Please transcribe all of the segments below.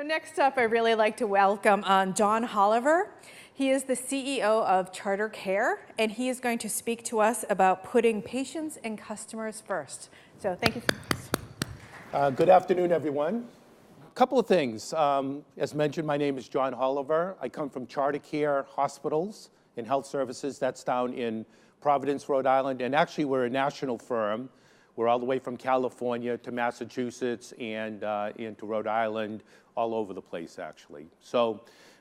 next up, I'd really like to welcome John Holiver. He is the CEO of CharterCare, and he is going to speak to us about putting patients and customers first. So thank you. Good afternoon, everyone. A couple of things. As mentioned, my name is John Holiver. I come from CharterCare Hospitals and Health Services. That's down in Providence, Rhode Island. And actually, we're a national firm. We're all the way from California to Massachusetts and into Rhode Island, all over the place, actually. So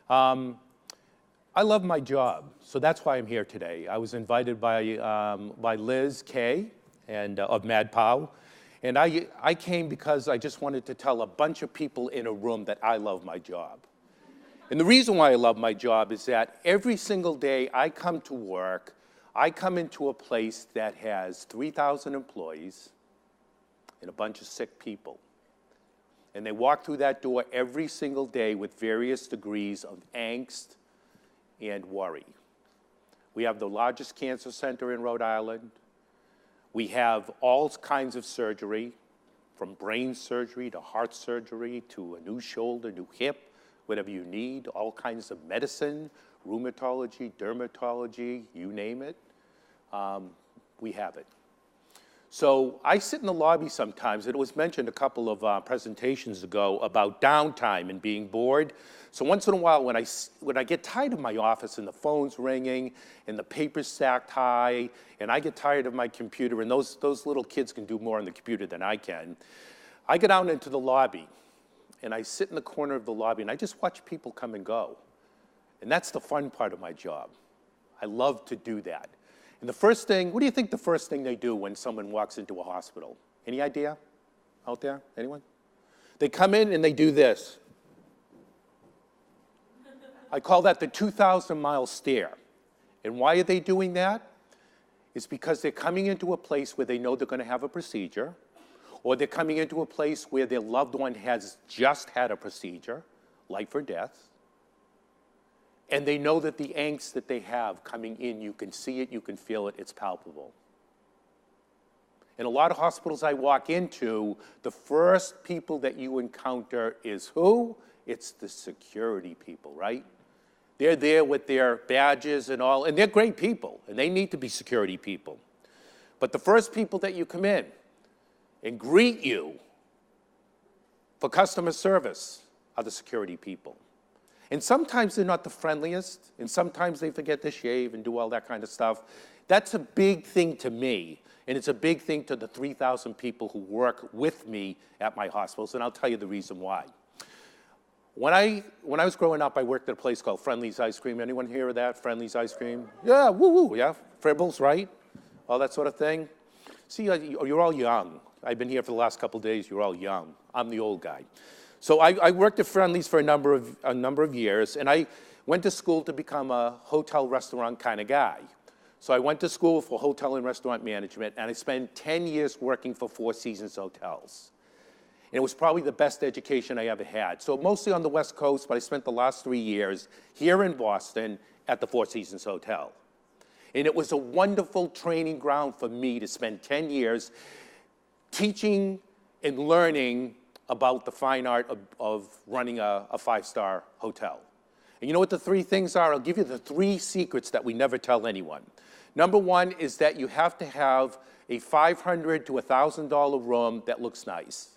I love my job, so that's why I'm here today. I was invited by Liz Kay and of MadPow, and I came because I just wanted to tell a bunch of people in a room that I love my job. And the reason why I love my job is that every single day I come to work, I come into a place that has 3,000 employees and a bunch of sick people. And they walk through that door every single day with various degrees of angst and worry. We have the largest cancer center in Rhode Island. We have all kinds of surgery, from brain surgery to heart surgery to a new shoulder, new hip, whatever you need, all kinds of medicine, rheumatology, dermatology, you name it. We have it. So I sit in the lobby sometimes. It was mentioned a couple of presentations ago about downtime and being bored. So once in a while, when I get tired of my office and the phone's ringing and the paper's stacked high and I get tired of my computer, and those little kids can do more on the computer than I can, I get out into the lobby and I sit in the corner of the lobby and I just watch people come and go. And that's the fun part of my job. I love to do that. And the first thing, what do you think the first thing they do when someone walks into a hospital? Any idea out there? Anyone? They come in and they do this. I call that the 2,000-mile stare. And why are they doing that? It's because they're coming into a place where they know they're going to have a procedure, or they're coming into a place where their loved one has just had a procedure, life or death. And they know that the angst that they have coming in, you can see it, you can feel it, it's palpable. In a lot of hospitals I walk into, the first people that you encounter is who? It's the security people, right? They're there with their badges and all, and they're great people, and they need to be security people. But the first people that you come in and greet you for customer service are the security people. And sometimes they're not the friendliest, and sometimes they forget to shave and do all that kind of stuff. That's a big thing to me, and it's a big thing to the 3,000 people who work with me at my hospitals, and I'll tell you the reason why. When I was growing up, I worked at a place called Friendly's Ice Cream. Anyone hear of that, Friendly's Ice Cream? Yeah, woo-woo, yeah, Fribbles, right? All that sort of thing. See, you're all young. I've been here for the last couple of days, you're all young. I'm the old guy. So I worked at Friendly's for a number of years, and I went to school to become a hotel restaurant kind of guy. So I went to school for hotel and restaurant management, and I spent 10 years working for Four Seasons Hotels. And it was probably the best education I ever had. So mostly on the West Coast, but I spent the last 3 years here in Boston at the Four Seasons Hotel. And it was a wonderful training ground for me to spend 10 years teaching and learning about the fine art of running a five-star hotel. And you know what the three things are? I'll give you the three secrets that we never tell anyone. Number one is that you have to have a $500 to $1,000 room that looks nice.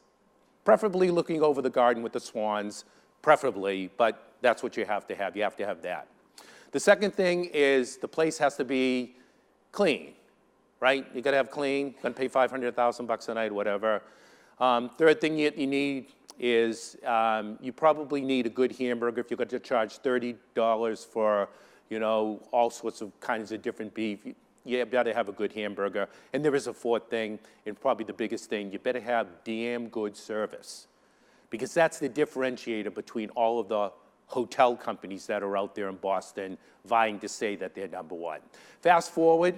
Preferably looking over the garden with the swans, preferably, but that's what you have to have. You have to have that. The second thing is the place has to be clean, right? You gotta have clean, you're gonna pay $500, $1,000 a night, whatever. Third thing you need is you probably need a good hamburger. If you're going to charge $30 for, all sorts of kinds of different beef, you better have a good hamburger. And there is a fourth thing, and probably the biggest thing, you better have damn good service. Because that's the differentiator between all of the hotel companies that are out there in Boston vying to say that they're number one. Fast forward.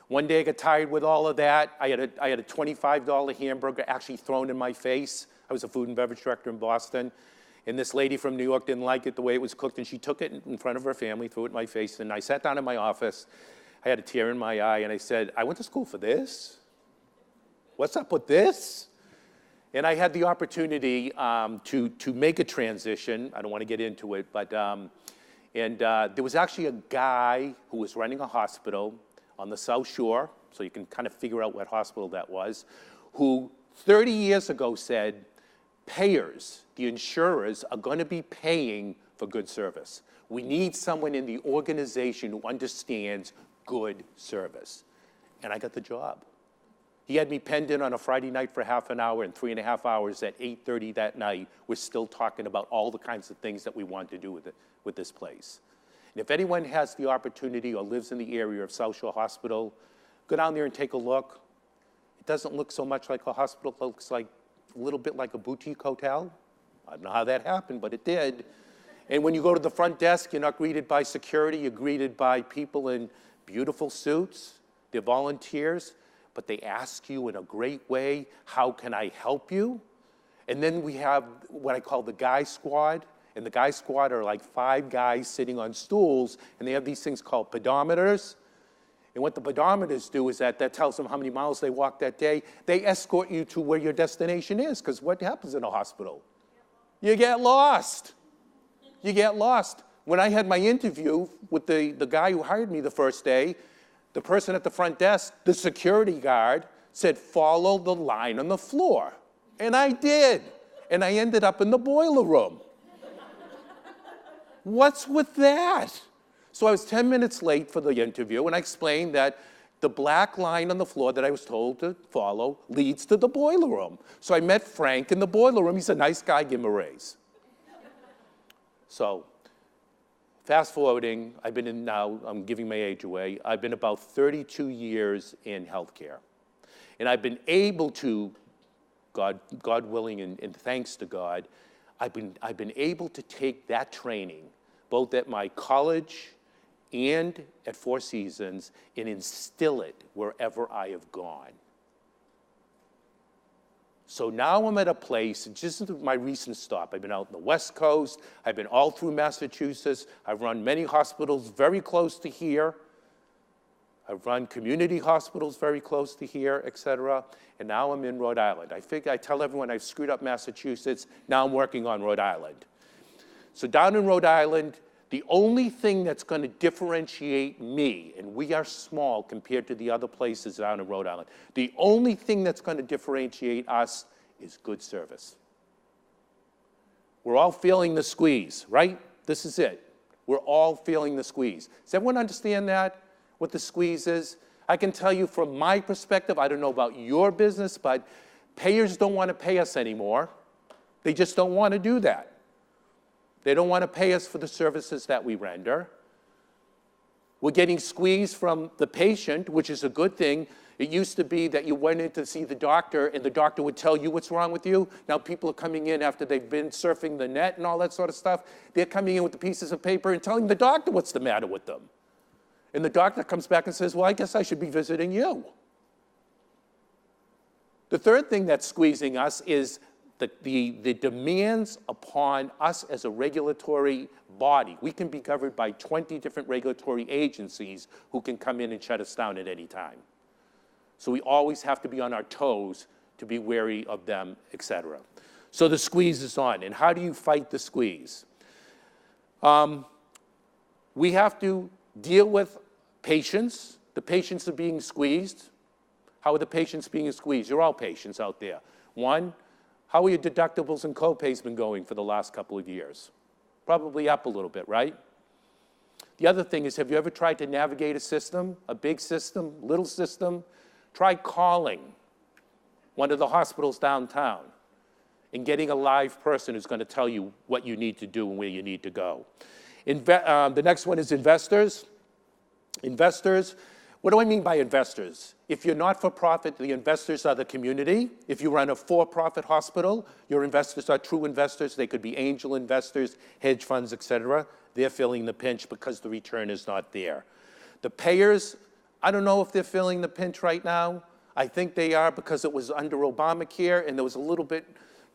One day I got tired with all of that. I had a $25 hamburger actually thrown in my face. I was a food and beverage director in Boston. And this lady from New York didn't like it the way it was cooked, and she took it in front of her family, threw it in my face. And I sat down in my office. I had a tear in my eye, and I said, I went to school for this? What's up with this? And I had the opportunity to make a transition. I don't want to get into it, but there was actually a guy who was running a hospital on the South Shore, so you can kind of figure out what hospital that was, who 30 years ago said, payers, the insurers, are going to be paying for good service. We need someone in the organization who understands good service. And I got the job. He had me penned in on a Friday night for half an hour, and 3.5 hours at 8:30 that night, we're still talking about all the kinds of things that we want to do with this place. And if anyone has the opportunity or lives in the area of South Shore Hospital, go down there and take a look. It doesn't look so much like a hospital. It looks like a little bit like a boutique hotel. I don't know how that happened, but it did. And when you go to the front desk, you're not greeted by security. You're greeted by people in beautiful suits. They're volunteers, but they ask you in a great way, how can I help you? And then we have what I call the guy squad. And the guy squad are like 5 guys sitting on stools, and they have these things called pedometers. And what the pedometers do is that tells them how many miles they walked that day. They escort you to where your destination is, because what happens in a hospital? You get lost. You get lost. When I had my interview with the guy who hired me the first day, the person at the front desk, the security guard, said, follow the line on the floor. And I did. And I ended up in the boiler room. What's with that? So I was 10 minutes late for the interview, and I explained that the black line on the floor that I was told to follow leads to the boiler room. So I met Frank in the boiler room. He's a nice guy, give him a raise. So fast forwarding, I've been in now, I'm giving my age away, I've been about 32 years in healthcare. And I've been able to, God willing and thanks to God, I've been able to take that training, both at my college and at Four Seasons, and instill it wherever I have gone. So now I'm at a place, just my recent stop, I've been out on the West Coast, I've been all through Massachusetts, I've run many hospitals very close to here, I've run community hospitals very close to here, et cetera, and now I'm in Rhode Island. I tell everyone I've screwed up Massachusetts, now I'm working on Rhode Island. So down in Rhode Island, the only thing that's going to differentiate me, and we are small compared to the other places down in Rhode Island, the only thing that's going to differentiate us is good service. We're all feeling the squeeze, right? This is it. We're all feeling the squeeze. Does everyone understand that, what the squeeze is? I can tell you from my perspective, I don't know about your business, but payers don't want to pay us anymore. They just don't want to do that. They don't want to pay us for the services that we render. We're getting squeezed from the patient, which is a good thing. It used to be that you went in to see the doctor, and the doctor would tell you what's wrong with you. Now people are coming in after they've been surfing the net and all that sort of stuff. They're coming in with the pieces of paper and telling the doctor what's the matter with them. And the doctor comes back and says, well, I guess I should be visiting you. The third thing that's squeezing us is the demands upon us as a regulatory body. We can be governed by 20 different regulatory agencies who can come in and shut us down at any time. So we always have to be on our toes to be wary of them, et cetera. So the squeeze is on. And how do you fight the squeeze? We have to deal with patients. The patients are being squeezed. How are the patients being squeezed? You're all patients out there. One, how are your deductibles and co-pays been going for the last couple of years? Probably up a little bit, right? The other thing is, have you ever tried to navigate a system, a big system, little system? Try calling one of the hospitals downtown and getting a live person who's going to tell you what you need to do and where you need to go. The next one is investors. Investors, what do I mean by investors? If you're not for profit, the investors are the community. If you run a for-profit hospital, your investors are true investors. They could be angel investors, hedge funds, et cetera. They're feeling the pinch because the return is not there. The payers, I don't know if they're feeling the pinch right now. I think they are because it was under Obamacare and there was a little bit,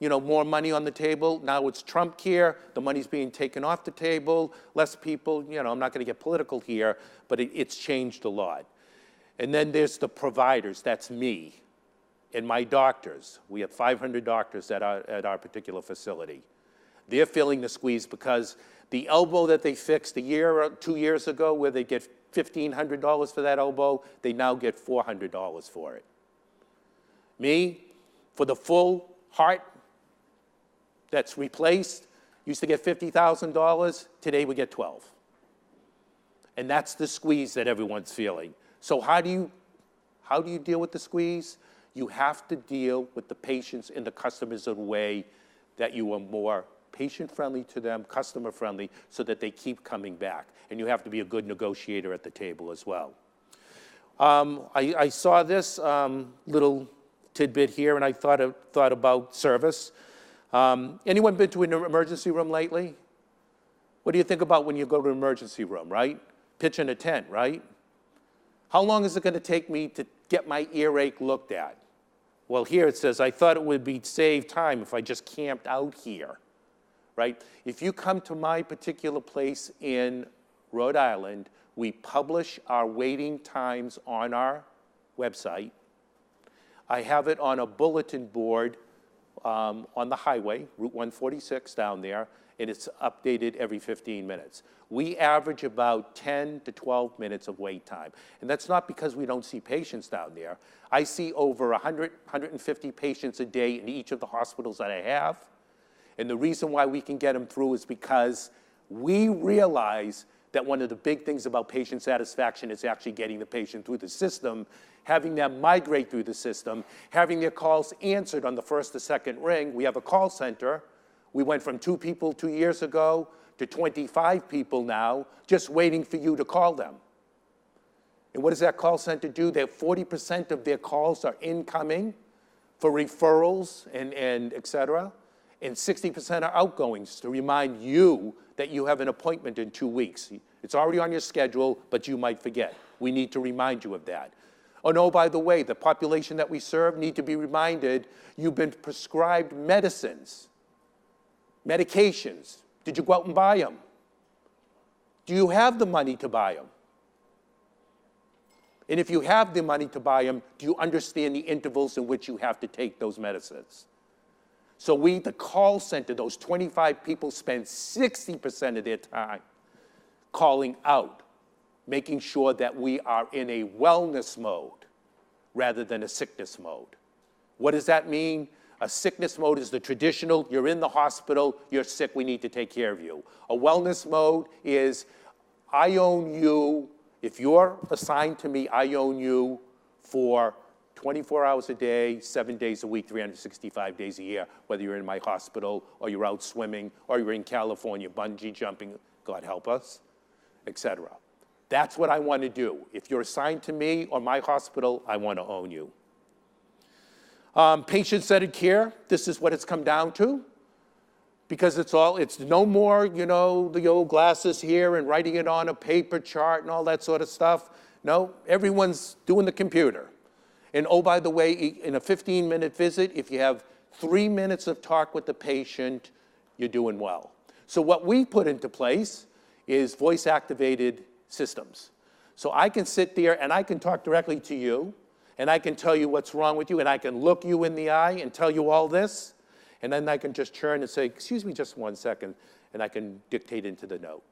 more money on the table. Now it's Trump care. The money's being taken off the table. Less people, I'm not going to get political here, but it's changed a lot. And then there's the providers, that's me. and my doctors, we have 500 doctors at our particular facility, they're feeling the squeeze because the elbow that they fixed a year or 2 years ago, where they get $1,500 for that elbow, they now get $400 for it. Me, for the full heart that's replaced, used to get $50,000, today we get 12. And that's the squeeze that everyone's feeling. So how do you deal with the squeeze? You have to deal with the patients and the customers in a way that you are more patient-friendly to them, customer-friendly, so that they keep coming back. And you have to be a good negotiator at the table as well. I saw this little tidbit here, and I thought about service. Anyone been to an emergency room lately? What do you think about when you go to an emergency room, right? Pitch in a tent, right? How long is it going to take me to get my earache looked at? Well, here it says, I thought it would be save time if I just camped out here, right? If you come to my particular place in Rhode Island, we publish our waiting times on our website. I have it on a bulletin board on the highway, Route 146 down there, and it's updated every 15 minutes. We average about 10 to 12 minutes of wait time. And that's not because we don't see patients down there. I see over 100, 150 patients a day in each of the hospitals that I have. And the reason why we can get them through is because we realize that one of the big things about patient satisfaction is actually getting the patient through the system, having them migrate through the system, having their calls answered on the first or second ring. We have a call center. We went from 2 people 2 years ago to 25 people now, just waiting for you to call them. And what does that call center do? That 40% of their calls are incoming for referrals and et cetera, and 60% are outgoings to remind you that you have an appointment in 2 weeks. It's already on your schedule, but you might forget. We need to remind you of that. Oh, no, by the way, the population that we serve need to be reminded you've been prescribed medicines, medications. Did you go out and buy them? Do you have the money to buy them? And if you have the money to buy them, do you understand the intervals in which you have to take those medicines? So we, the call center, those 25 people spend 60% of their time calling out, making sure that we are in a wellness mode rather than a sickness mode. What does that mean? A sickness mode is the traditional, you're in the hospital, you're sick, we need to take care of you. A wellness mode is, I own you, if you're assigned to me, I own you for 24 hours a day, 7 days a week, 365 days a year, whether you're in my hospital or you're out swimming or you're in California bungee jumping, God help us, etc. That's what I want to do. If you're assigned to me or my hospital, I want to own you. Patient-centered care, this is what it's come down to, because it's no more, you know, the old glasses here and writing it on a paper chart and all that sort of stuff. No, everyone's doing the computer. And oh, by the way, in a 15-minute visit, if you have 3 minutes of talk with the patient, you're doing well. So what we put into place is voice-activated systems. So I can sit there and I can talk directly to you, and I can tell you what's wrong with you, and I can look you in the eye and tell you all this, and then I can just turn and say, excuse me just 1 second, and I can dictate into the note,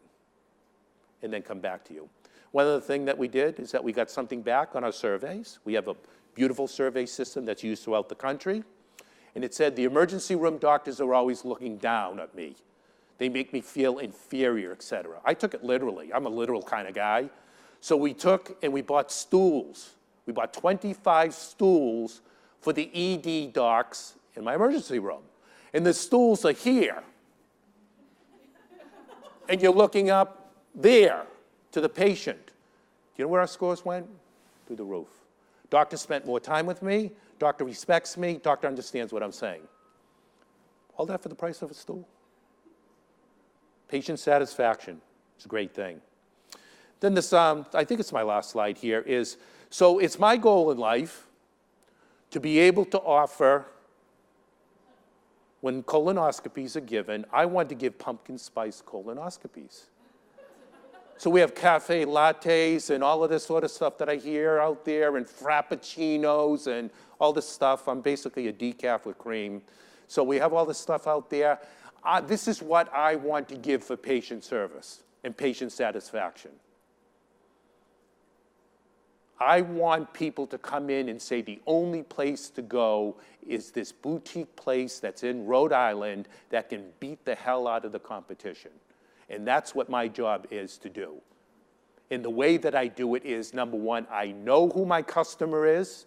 and then come back to you. One other thing that we did is that we got something back on our surveys. We have a beautiful survey system that's used throughout the country, and it said the emergency room doctors are always looking down at me. They make me feel inferior, et cetera. I took it literally. I'm a literal kind of guy. So we took and we bought stools. We bought 25 stools for the ED docs in my emergency room. And the stools are here. And you're looking up there to the patient. Do you know where our scores went? Through the roof. Doctor spent more time with me. Doctor respects me. Doctor understands what I'm saying. All that for the price of a stool. Patient satisfaction is a great thing. Then this, I think it's my last slide here, is, so it's my goal in life to be able to offer, when colonoscopies are given, I want to give pumpkin spice colonoscopies. So we have cafe lattes and all of this sort of stuff that I hear out there, and frappuccinos and all this stuff. I'm basically a decaf with cream. So we have all this stuff out there. This is what I want to give for patient service and patient satisfaction. I want people to come in and say the only place to go is this boutique place that's in Rhode Island that can beat the hell out of the competition. And that's what my job is to do. And the way that I do it is, number one, I know who my customer is.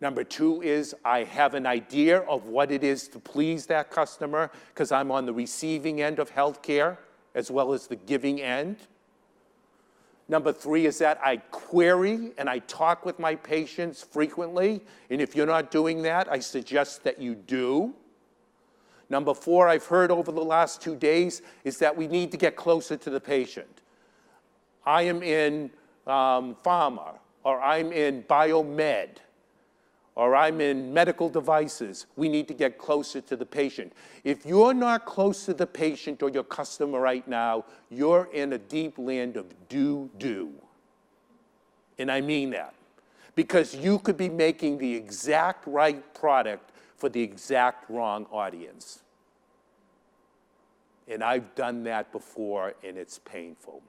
Number two is I have an idea of what it is to please that customer, because I'm on the receiving end of healthcare as well as the giving end. Number three is that I query and I talk with my patients frequently. And if you're not doing that, I suggest that you do. Number four, I've heard over the last 2 days, is that we need to get closer to the patient. I am in pharma, or I'm in biomed, or I'm in medical devices. We need to get closer to the patient. If you're not close to the patient or your customer right now, you're in a deep land of doo-doo. And I mean that. Because you could be making the exact right product for the exact wrong audience. And I've done that before, and it's painful.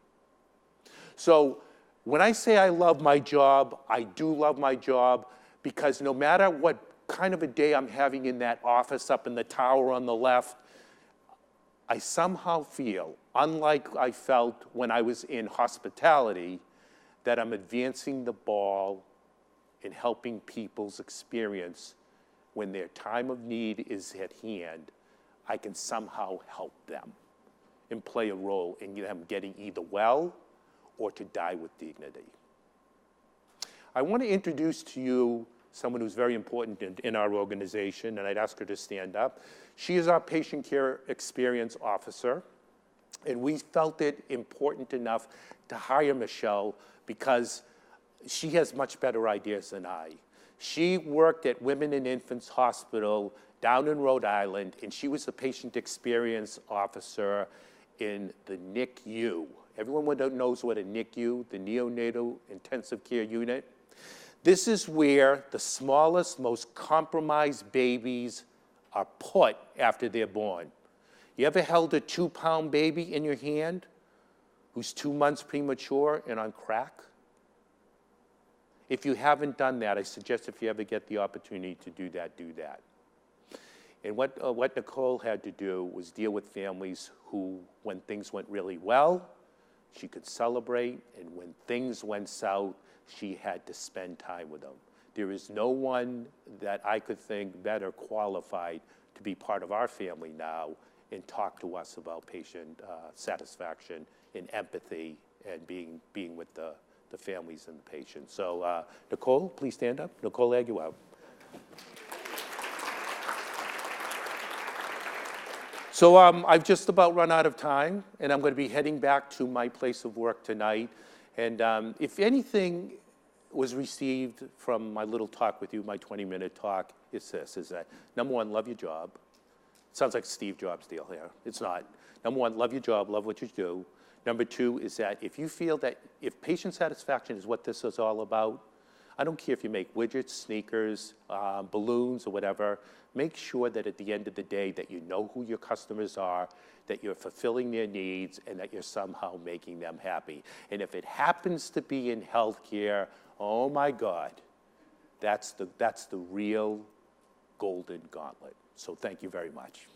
So when I say I love my job, I do love my job, because no matter what kind of a day I'm having in that office up in the tower on the left, I somehow feel, unlike I felt when I was in hospitality, that I'm advancing the ball in helping people's experience. When their time of need is at hand, I can somehow help them and play a role in them getting either well or to die with dignity. I want to introduce to you someone who's very important in our organization, and I'd ask her to stand up. She is our Patient Care Experience Officer, and we felt it important enough to hire Michelle because she has much better ideas than I. She worked at Women and Infants Hospital down in Rhode Island, and she was the Patient Experience Officer in the NICU. Everyone knows what a NICU, the Neonatal Intensive Care Unit. This is where the smallest, most compromised babies are put after they're born. You ever held a 2-pound baby in your hand who's 2 months premature and on crack? If you haven't done that, I suggest if you ever get the opportunity to do that, do that. And what Nicole had to do was deal with families who, when things went really well, she could celebrate, and when things went south, she had to spend time with them. There is no one that I could think better qualified to be part of our family now and talk to us about patient satisfaction and empathy and being with the families and the patients. So Nicole, please stand up. Nicole Aguilar. So I've just about run out of time, and I'm going to be heading back to my place of work tonight. And if anything was received from my little talk with you, my 20-minute talk, it's this, is that, number one, love your job. It sounds like Steve Jobs' deal here. It's not. Number one, love your job, love what you do. Number two is that if you feel that if patient satisfaction is what this is all about, I don't care if you make widgets, sneakers, balloons, or whatever, make sure that at the end of the day that you know who your customers are, that you're fulfilling their needs, and that you're somehow making them happy. And if it happens to be in healthcare, oh my God, that's the real golden gauntlet. So thank you very much.